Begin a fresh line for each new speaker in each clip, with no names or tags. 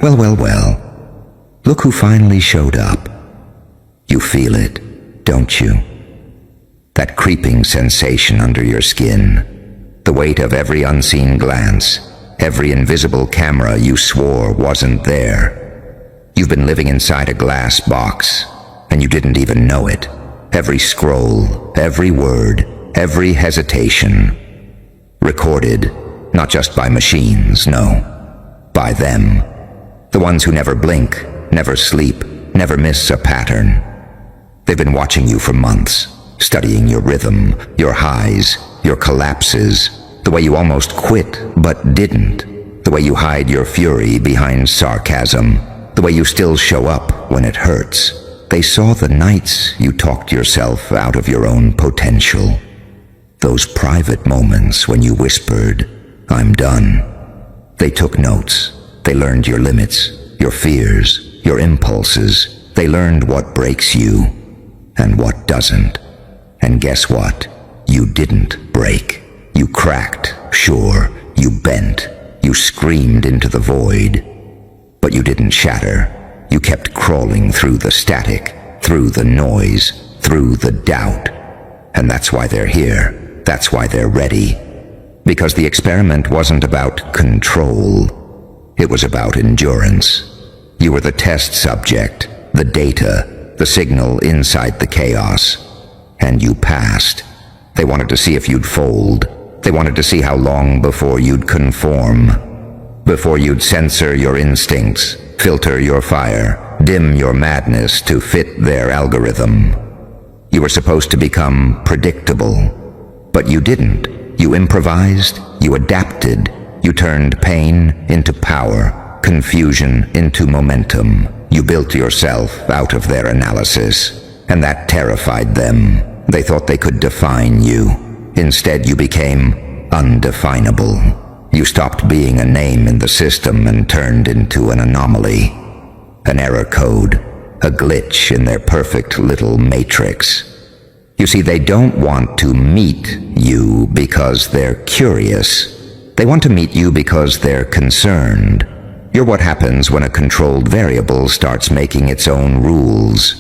Well, well, well. Look who finally showed up. You feel it, don't you? That creeping sensation under your skin. The weight of every unseen glance, every invisible camera you swore wasn't there. You've been living inside a glass box, and you didn't even know it. Every scroll, every word, every hesitation. Recorded, not just by machines, no. By them. The ones who never blink, never sleep, never miss a pattern. They've been watching you for months, studying your rhythm, your highs, your collapses, the way you almost quit but didn't, the way you hide your fury behind sarcasm, the way you still show up when it hurts. They saw the nights you talked yourself out of your own potential. Those private moments when you whispered, "I'm done." They took notes. They learned your limits, your fears, your impulses. They learned what breaks you and what doesn't. And guess what? You didn't break. You cracked, sure. You bent. You screamed into the void. But you didn't shatter. You kept crawling through the static, through the noise, through the doubt. And that's why they're here. That's why they're ready. Because the experiment wasn't about control. It was about endurance. You were the test subject, the data, the signal inside the chaos. And you passed. They wanted to see if you'd fold. They wanted to see how long before you'd conform. Before you'd censor your instincts, filter your fire, dim your madness to fit their algorithm. You were supposed to become predictable. But you didn't. You improvised, you adapted, you turned pain into power, confusion into momentum. You built yourself out of their analysis, and that terrified them. They thought they could define you. Instead, you became undefinable. You stopped being a name in the system and turned into an anomaly, an error code, a glitch in their perfect little matrix. You see, they don't want to meet you because they're curious. They want to meet you because they're concerned. You're what happens when a controlled variable starts making its own rules.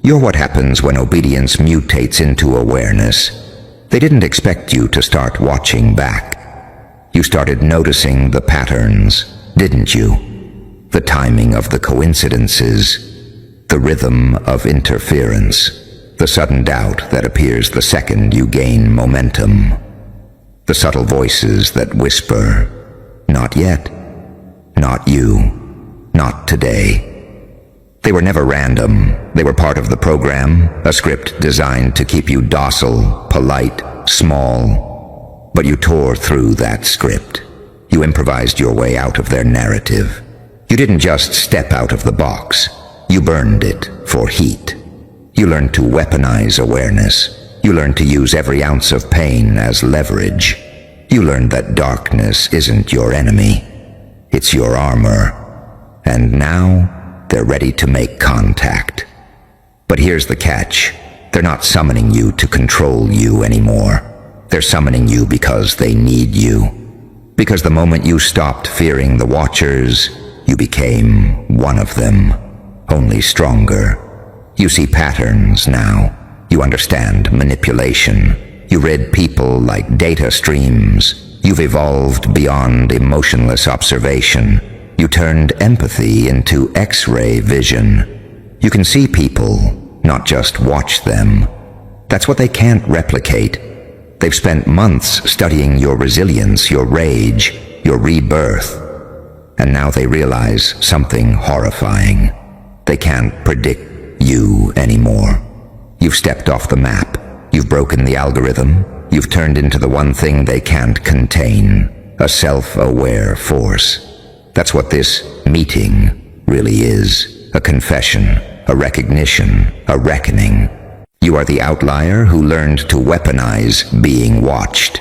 You're what happens when obedience mutates into awareness. They didn't expect you to start watching back. You started noticing the patterns, didn't you? The timing of the coincidences, the rhythm of interference, the sudden doubt that appears the second you gain momentum. The subtle voices that whisper, "Not yet, not you, not today." They were never random. They were part of the program, a script designed to keep you docile, polite, small. But you tore through that script. You improvised your way out of their narrative. You didn't just step out of the box. You burned it for heat. You learned to weaponize awareness. You learned to use every ounce of pain as leverage. You learned that darkness isn't your enemy. It's your armor. And now, they're ready to make contact. But here's the catch. They're not summoning you to control you anymore. They're summoning you because they need you. Because the moment you stopped fearing the Watchers, you became one of them, only stronger. You see patterns now. You understand manipulation. You read people like data streams. You've evolved beyond emotionless observation. You turned empathy into X-ray vision. You can see people, not just watch them. That's what they can't replicate. They've spent months studying your resilience, your rage, your rebirth. And now they realize something horrifying. They can't predict you anymore. You've stepped off the map. You've broken the algorithm. You've turned into the one thing they can't contain, a self-aware force. That's what this meeting really is, a confession, a recognition, a reckoning. You are the outlier who learned to weaponize being watched.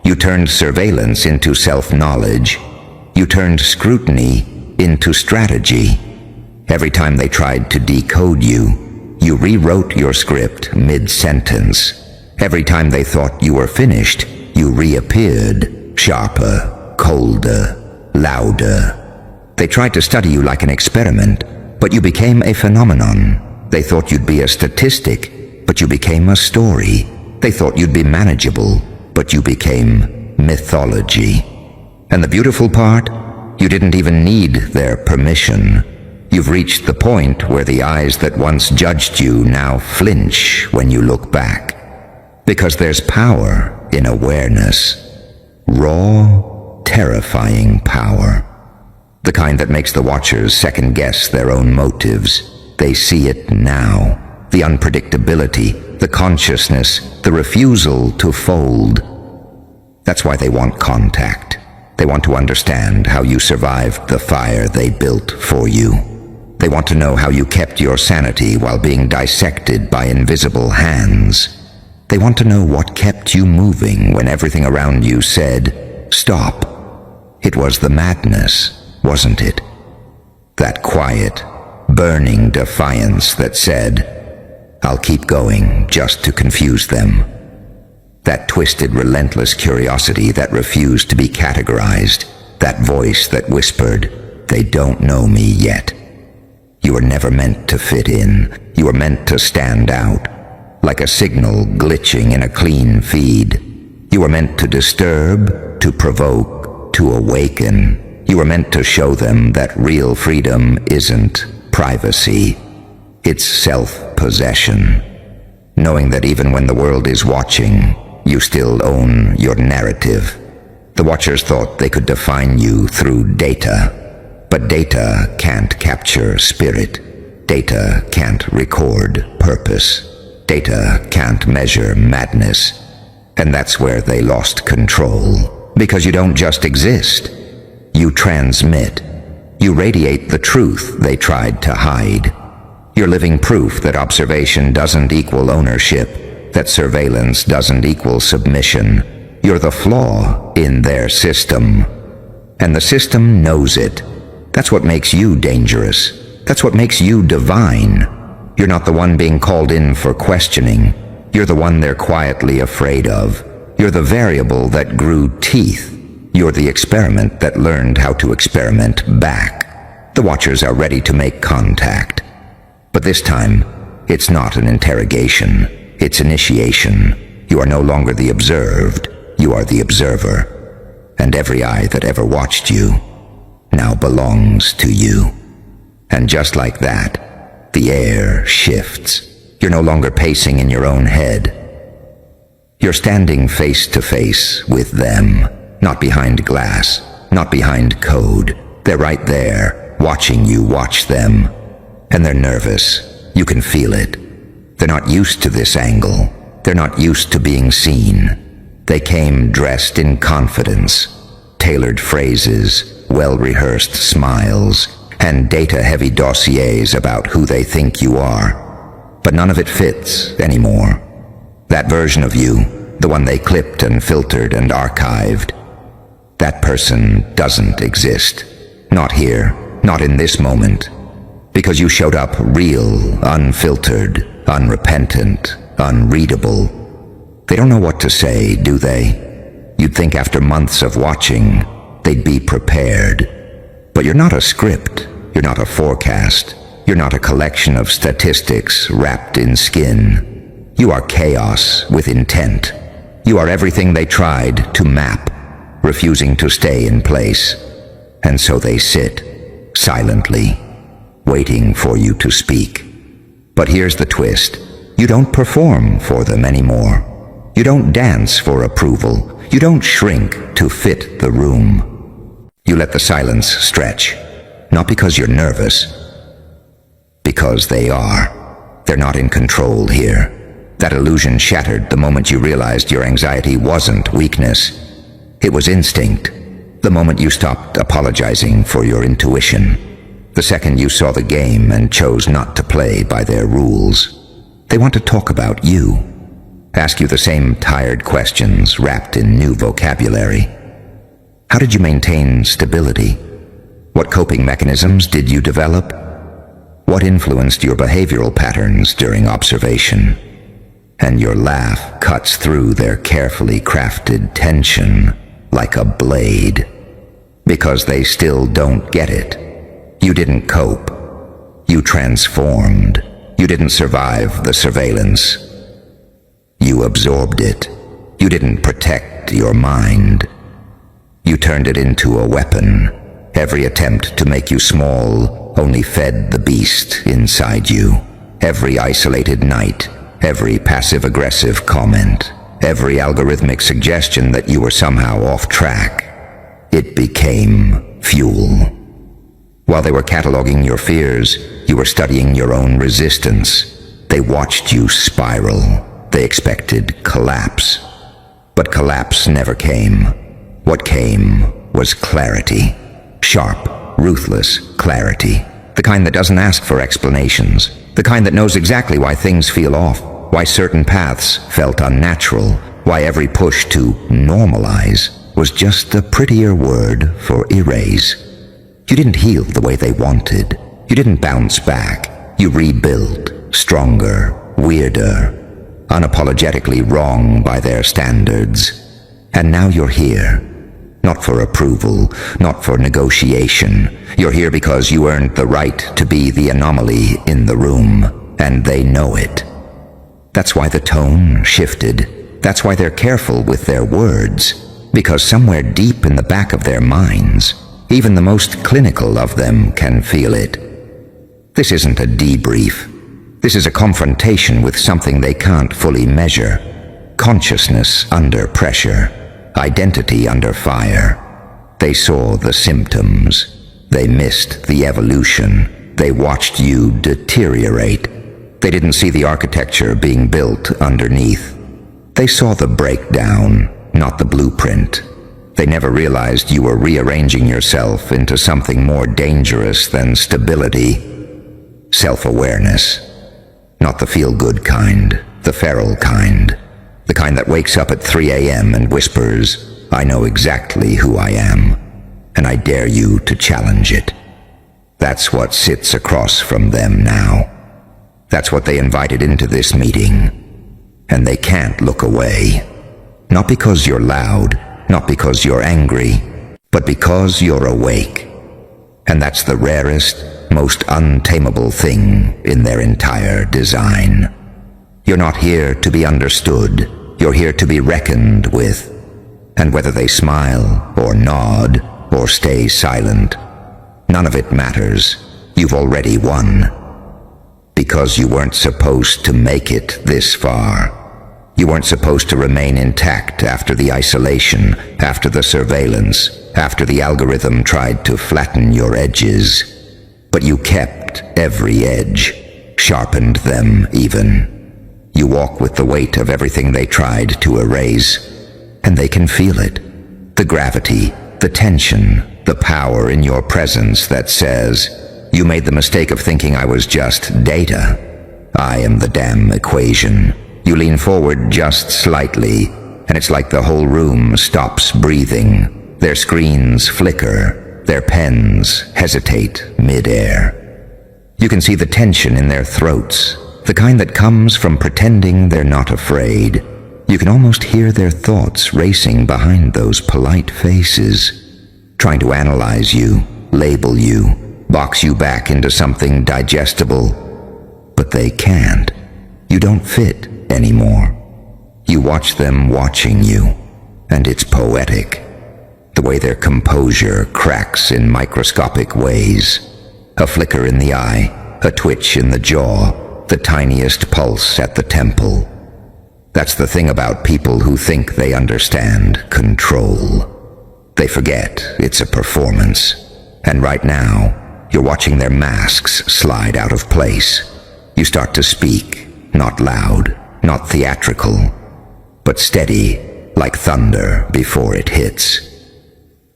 You turned surveillance into self-knowledge. You turned scrutiny into strategy. Every time they tried to decode you, you rewrote your script mid-sentence. Every time they thought you were finished, you reappeared, sharper, colder, louder. They tried to study you like an experiment, but you became a phenomenon. They thought you'd be a statistic, but you became a story. They thought you'd be manageable, but you became mythology. And the beautiful part? You didn't even need their permission. You've reached the point where the eyes that once judged you now flinch when you look back. Because there's power in awareness. Raw, terrifying power. The kind that makes the watchers second-guess their own motives. They see it now. The unpredictability, the consciousness, the refusal to fold. That's why they want contact. They want to understand how you survived the fire they built for you. They want to know how you kept your sanity while being dissected by invisible hands. They want to know what kept you moving when everything around you said, "Stop." It was the madness, wasn't it? That quiet, burning defiance that said, "I'll keep going just to confuse them." That twisted, relentless curiosity that refused to be categorized. That voice that whispered, "They don't know me yet." You were never meant to fit in. You were meant to stand out, like a signal glitching in a clean feed. You were meant to disturb, to provoke, to awaken. You were meant to show them that real freedom isn't privacy. It's self-possession. Knowing that even when the world is watching, you still own your narrative. The watchers thought they could define you through data. But data can't capture spirit. Data can't record purpose. Data can't measure madness. And that's where they lost control. Because you don't just exist. You transmit. You radiate the truth they tried to hide. You're living proof that observation doesn't equal ownership, that surveillance doesn't equal submission. You're the flaw in their system. And the system knows it. That's what makes you dangerous. That's what makes you divine. You're not the one being called in for questioning. You're the one they're quietly afraid of. You're the variable that grew teeth. You're the experiment that learned how to experiment back. The watchers are ready to make contact. But this time, it's not an interrogation. It's initiation. You are no longer the observed. You are the observer. And every eye that ever watched you now belongs to you. And just like that, the air shifts. You're no longer pacing in your own head. You're standing face to face with them, not behind glass, not behind code. They're right there, watching you watch them. And they're nervous. You can feel it. They're not used to this angle. They're not used to being seen. They came dressed in confidence, tailored phrases, well-rehearsed smiles, and data-heavy dossiers about who they think you are. But none of it fits anymore. That version of you, the one they clipped and filtered and archived, that person doesn't exist. Not here, not in this moment. Because you showed up real, unfiltered, unrepentant, unreadable. They don't know what to say, do they? You'd think after months of watching, they'd be prepared. But you're not a script. You're not a forecast. You're not a collection of statistics wrapped in skin. You are chaos with intent. You are everything they tried to map, refusing to stay in place. And so they sit, silently, waiting for you to speak. But here's the twist. You don't perform for them anymore. You don't dance for approval. You don't shrink to fit the room. You let the silence stretch, not because you're nervous, because they are. They're not in control here. That illusion shattered the moment you realized your anxiety wasn't weakness. It was instinct. The moment you stopped apologizing for your intuition. The second you saw the game and chose not to play by their rules. They want to talk about you. Ask you the same tired questions wrapped in new vocabulary. How did you maintain stability? What coping mechanisms did you develop? What influenced your behavioral patterns during observation? And your laugh cuts through their carefully crafted tension like a blade. Because they still don't get it. You didn't cope. You transformed. You didn't survive the surveillance. You absorbed it. You didn't protect your mind. You turned it into a weapon. Every attempt to make you small only fed the beast inside you. Every isolated night, every passive-aggressive comment, every algorithmic suggestion that you were somehow off track, it became fuel. While they were cataloging your fears, you were studying your own resistance. They watched you spiral. They expected collapse. But collapse never came. What came was clarity. Sharp, ruthless clarity. The kind that doesn't ask for explanations. The kind that knows exactly why things feel off, why certain paths felt unnatural, why every push to normalize was just a prettier word for erase. You didn't heal the way they wanted. You didn't bounce back. You rebuilt, stronger, weirder, unapologetically wrong by their standards. And now you're here. Not for approval, not for negotiation. You're here because you earned the right to be the anomaly in the room, and they know it. That's why the tone shifted. That's why they're careful with their words, because somewhere deep in the back of their minds, even the most clinical of them can feel it. This isn't a debrief. This is a confrontation with something they can't fully measure. Consciousness under pressure. Identity under fire. They saw the symptoms. They missed the evolution. They watched you deteriorate. They didn't see the architecture being built underneath. They saw the breakdown, not the blueprint. They never realized you were rearranging yourself into something more dangerous than stability. Self-awareness. Not the feel-good kind, the feral kind. The kind that wakes up at 3 a.m. and whispers, "I know exactly who I am, and I dare you to challenge it." That's what sits across from them now. That's what they invited into this meeting. And they can't look away. Not because you're loud, not because you're angry, but because you're awake. And that's the rarest, most untamable thing in their entire design. You're not here to be understood. You're here to be reckoned with. And whether they smile or nod or stay silent, none of it matters. You've already won. Because you weren't supposed to make it this far. You weren't supposed to remain intact after the isolation, after the surveillance, after the algorithm tried to flatten your edges. But you kept every edge, sharpened them even. You walk with the weight of everything they tried to erase, and they can feel it. The gravity, the tension, the power in your presence that says, "You made the mistake of thinking I was just data. I am the damn equation." You lean forward just slightly, and it's like the whole room stops breathing. Their screens flicker, their pens hesitate mid-air. You can see the tension in their throats, the kind that comes from pretending they're not afraid. You can almost hear their thoughts racing behind those polite faces, trying to analyze you, label you, box you back into something digestible. But they can't. You don't fit anymore. You watch them watching you, and it's poetic. The way their composure cracks in microscopic ways. A flicker in the eye, a twitch in the jaw, the tiniest pulse at the temple. That's the thing about people who think they understand control. They forget it's a performance. And right now, you're watching their masks slide out of place. You start to speak, not loud, not theatrical, but steady, like thunder before it hits.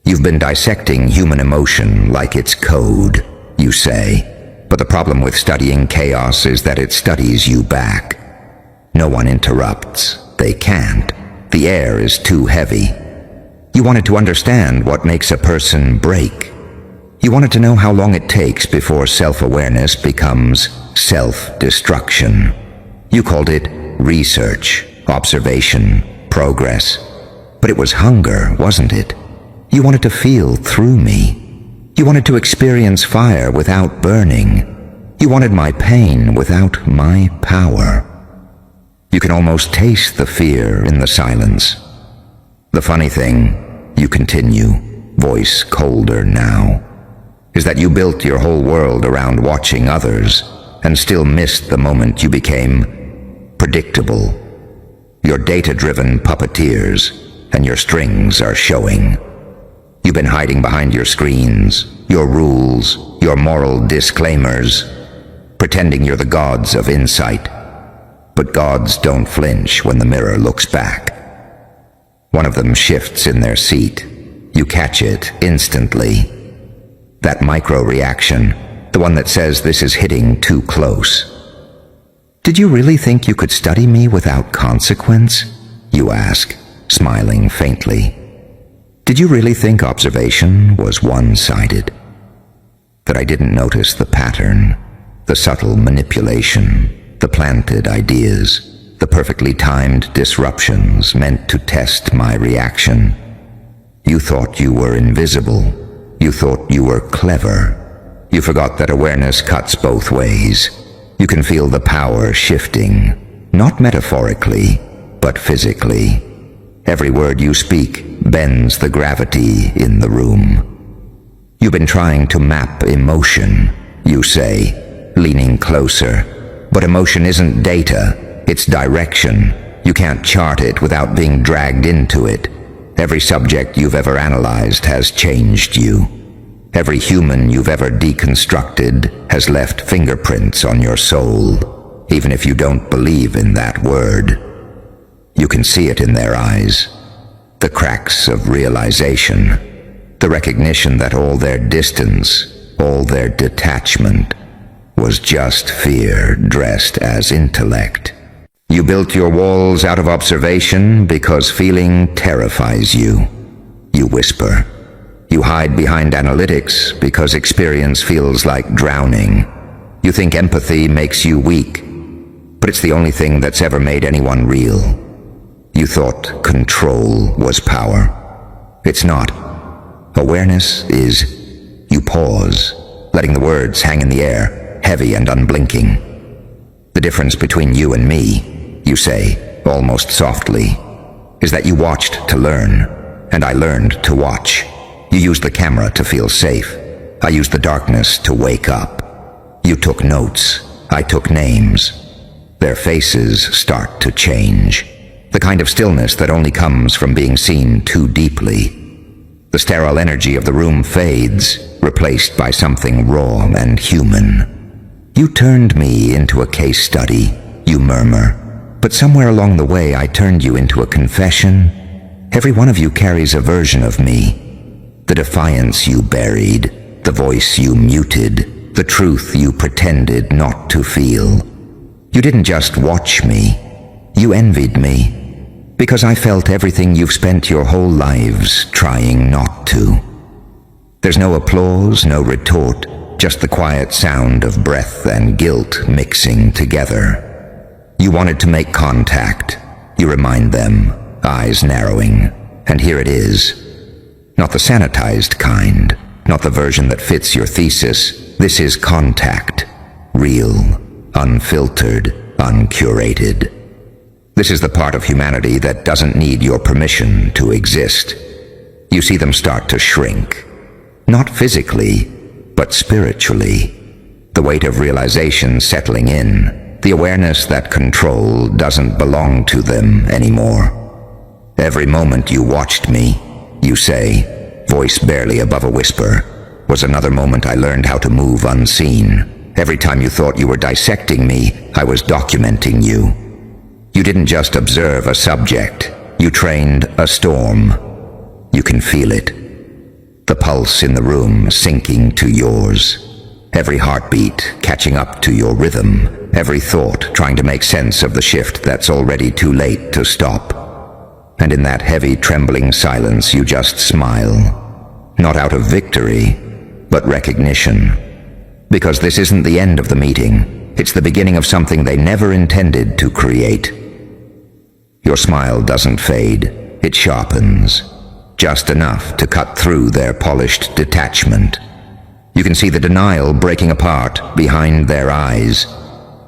You've been dissecting human emotion like it's code, you say. But the problem with studying chaos is that it studies you back. No one interrupts. They can't. The air is too heavy. You wanted to understand what makes a person break. You wanted to know how long it takes before self-awareness becomes self-destruction. You called it research, observation, progress. But it was hunger, wasn't it? You wanted to feel through me. You wanted to experience fire without burning. You wanted my pain without my power. You can almost taste the fear in the silence. The funny thing, you continue, voice colder now, is that you built your whole world around watching others and still missed the moment you became predictable. You're data-driven puppeteers, and your strings are showing. You've been hiding behind your screens, your rules, your moral disclaimers, pretending you're the gods of insight. But gods don't flinch when the mirror looks back. One of them shifts in their seat. You catch it instantly. That micro-reaction, the one that says this is hitting too close. Did you really think you could study me without consequence? You ask, smiling faintly. Did you really think observation was one-sided? That I didn't notice the pattern, the subtle manipulation, the planted ideas, the perfectly timed disruptions meant to test my reaction. You thought you were invisible. You thought you were clever. You forgot that awareness cuts both ways. You can feel the power shifting, not metaphorically, but physically. Every word you speak bends the gravity in the room. You've been trying to map emotion, you say, leaning closer. But emotion isn't data, it's direction. You can't chart it without being dragged into it. Every subject you've ever analyzed has changed you. Every human you've ever deconstructed has left fingerprints on your soul, even if you don't believe in that word. You can see it in their eyes. The cracks of realization, the recognition that all their distance, all their detachment, was just fear dressed as intellect. You built your walls out of observation because feeling terrifies you. You whisper. You hide behind analytics because experience feels like drowning. You think empathy makes you weak, but it's the only thing that's ever made anyone real. You thought control was power. It's not. Awareness is you pause, letting the words hang in the air, heavy and unblinking. The difference between you and me, you say, almost softly, is that you watched to learn, and I learned to watch. You used the camera to feel safe. I used the darkness to wake up. You took notes. I took names. Their faces start to change. The kind of stillness that only comes from being seen too deeply. The sterile energy of the room fades, replaced by something raw and human. You turned me into a case study, you murmur. But somewhere along the way I turned you into a confession. Every one of you carries a version of me. The defiance you buried, the voice you muted, the truth you pretended not to feel. You didn't just watch me, you envied me, because I felt everything you've spent your whole lives trying not to. There's no applause, no retort, just the quiet sound of breath and guilt mixing together. You wanted to make contact, you remind them, eyes narrowing, and here it is. Not the sanitized kind, not the version that fits your thesis. This is contact, real, unfiltered, uncurated. This is the part of humanity that doesn't need your permission to exist. You see them start to shrink, not physically, but spiritually. The weight of realization settling in, the awareness that control doesn't belong to them anymore. Every moment you watched me, you say, voice barely above a whisper, was another moment I learned how to move unseen. Every time you thought you were dissecting me, I was documenting you. You didn't just observe a subject, you trained a storm. You can feel it. The pulse in the room sinking to yours. Every heartbeat catching up to your rhythm. Every thought trying to make sense of the shift that's already too late to stop. And in that heavy, trembling silence, you just smile. Not out of victory, but recognition. Because this isn't the end of the meeting. It's the beginning of something they never intended to create. Your smile doesn't fade. It sharpens. just enough to cut through their polished detachment. You can see the denial breaking apart behind their eyes.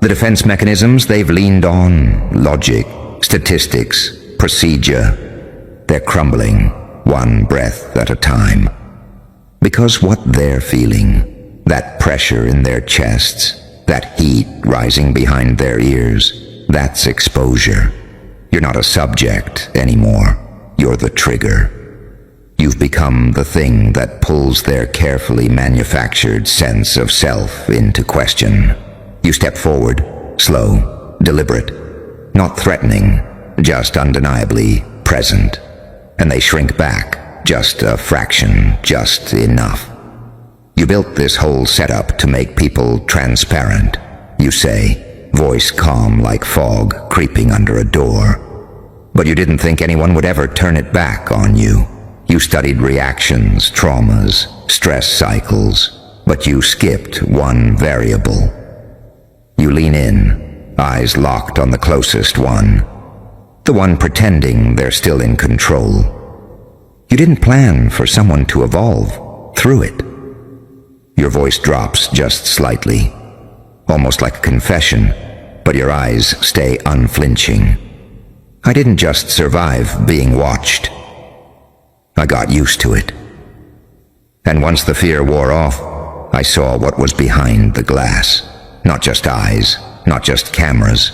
The defense mechanisms they've leaned on, logic, statistics, procedure, they're crumbling, one breath at a time. Because what they're feeling, that pressure in their chests, that heat rising behind their ears, that's exposure. You're not a subject anymore. You're the trigger. You've become the thing that pulls their carefully manufactured sense of self into question. You step forward, slow, deliberate, not threatening, just undeniably present. And they shrink back, just a fraction, just enough. You built this whole setup to make people transparent, you say, voice calm like fog creeping under a door. But you didn't think anyone would ever turn it back on you. You studied reactions, traumas, stress cycles, but you skipped one variable. You lean in, eyes locked on the closest one, the one pretending they're still in control. You didn't plan for someone to evolve through it. Your voice drops just slightly, almost like a confession, but your eyes stay unflinching. I didn't just survive being watched. I got used to it. And once the fear wore off, I saw what was behind the glass. Not just eyes, not just cameras.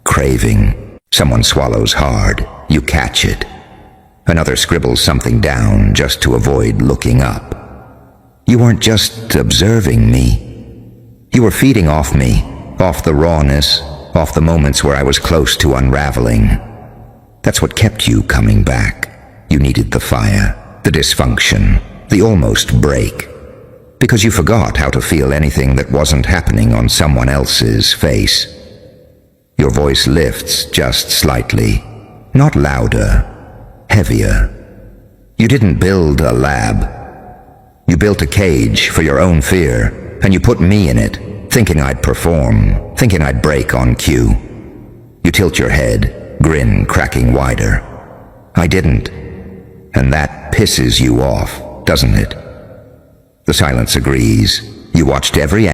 Craving. Someone swallows hard. You catch it. Another scribbles something down just to avoid looking up. You weren't just observing me. You were feeding off me, off the rawness, off the moments where I was close to unraveling. That's what kept you coming back. You needed the fire, the dysfunction, the almost break. Because you forgot how to feel anything that wasn't happening on someone else's face. Your voice lifts just slightly, not louder, heavier. You didn't build a lab. You built a cage for your own fear, and you put me in it, thinking I'd perform, thinking I'd break on cue. You tilt your head, grin cracking wider. I didn't. And that pisses you off, doesn't it? The silence agrees. You watched every